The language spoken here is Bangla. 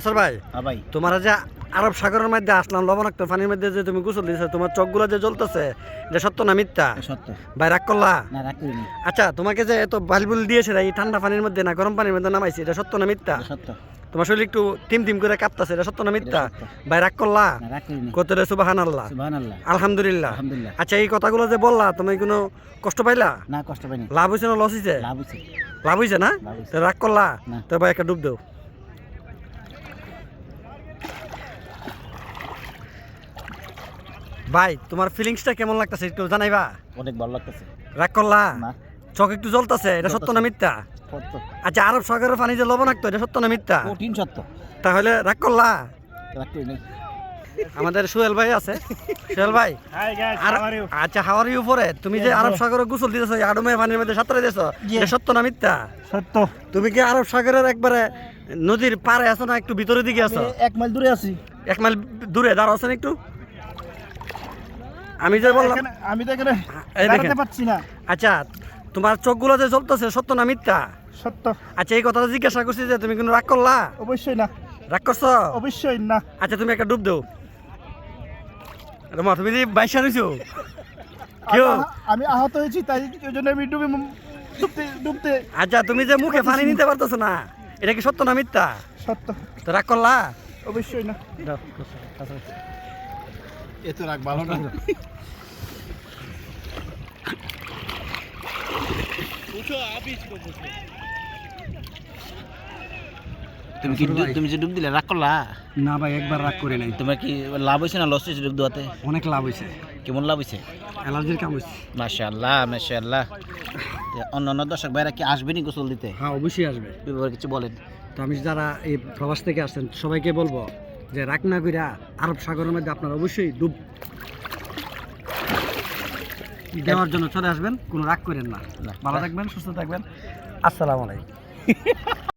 স্যার ভাই, ভাই তোমার যে আরব সাগরের মধ্যে আসলাম, লবণাক্ত পানির মধ্যে যে তুমি গোসল দিছো, তোমার চোখগুলো যে জ্বলতেছে, এটা সত্য না মিথ্যা? সত্য। ভাই রাগ করলা? না, রাগ করিনি। আচ্ছা, তোমাকে যে এত বালবুল দিয়েছে এই ঠান্ডা পানির মধ্যে না গরম পানির মধ্যে নামাইছে, এটা সত্য না মিথ্যা? সত্য। তোমার শরীর একটু টিম টিম করে কাঁপতাছে, এটা সত্য না মিথ্যা? সত্য। ভাই রাগ করলা? না, রাগ করিনি। কত রে সুবহানাল্লাহ, সুবহানাল্লাহ, আলহামদুলিল্লাহ। আলহামদুলিল্লাহ। আচ্ছা, এই কথাগুলো যে বললা, তুমি কোনো কষ্ট পাইলা? না, কষ্ট পাইনি। লাভ হয়েছে না লস হয়েছে? লাভ হইছে। লাভ হয়েছে না? লাভ হইছে। তো রাগ করলা? না। তো ভাই একটা ডুব দাও। ভাই, তোমার ফিলিংসটা কেমন লাগতেছে একটু জানাইবা? অনেক ভালো লাগতেছে। রাগ করলা? না, চোখ একটু জ্বলতেছে, এটা সত্য না মিথ্যা? সত্য। আচ্ছা, আরব সাগরের পানি যে লবণাক্ত, এটা সত্য না মিথ্যা? কঠিন সত্য। তাহলে রাগ করলা? রাগ করিনি। আমাদের সোহেল ভাই আছে, সোহেল ভাই। আচ্ছা, হাওয়ার ইউ পরে তুমি যে আরব সাগরে গোসল দিতেছো, আডমের পানির মধ্যে সাঁতরে দিতেছো, এটা সত্য না মিথ্যা? সত্য। তুমি কি আরব সাগরের একবারে নদীর পাড়ে আছো না একটু ভিতরের দিকে আছো? 1 মাইল দূরে আছি। 1 মাইল দূরে দাঁড়াও আছেন একটু। আমি যে বললাম, আমি তো এখানে এই দেখেন। দাঁড়াতে পারছি না। আচ্ছা, তোমার চোখগুলো যে জ্বলতেছে, সত্য না মিথ্যা? সত্য। আচ্ছা, এই কথাটা জিজ্ঞাসা করছি যে তুমি কোনো রাগ করলা? অবশ্যই না। রাগ করছো? অবশ্যই না। আচ্ছা, তুমি একটা ডুব দাও। রমা, তুমি যে বাইশা রয়েছো কেউ? আমি আহত হয়েছি, তাই ওই জন্য আমি ডুবতে। আচ্ছা, তুমি যে মুখে পানি নিতে পারতেছো না, এটা কি সত্য না মিথ্যা? সত্য। তো রাগ করলা? অবশ্যই না। দাও। এত রাগ ভালো না। তুমি যে ডুব দিলে রাগ করলা? না ভাই, একবার রাগ করে নাই। তোমার কি লাভ হয়েছে না লস হয়েছে ডুব দেওয়াতে? অনেক লাভ হয়েছে, কেমন লাভ হয়েছে? অ্যালার্জির কাম হয়েছে। মাশাআল্লাহ, মাশাআল্লাহ। অন্য দর্শক ভাইরা কি আসবেনি গোসল দিতে? হ্যাঁ, অবশ্যই আসবে। ব্যাপারে কিছু বলেন। তো আমি যারা এই প্রবাস থেকে আসছেন সবাইকে বলবো যে রাগ না কইরা আরব সাগরের মধ্যে আপনারা অবশ্যই ডুব দেওয়ার জন্য চলে আসবেন, কোনো রাগ করেন না। ভালো থাকবেন, সুস্থ থাকবেন। আসসালামু আলাইকুম।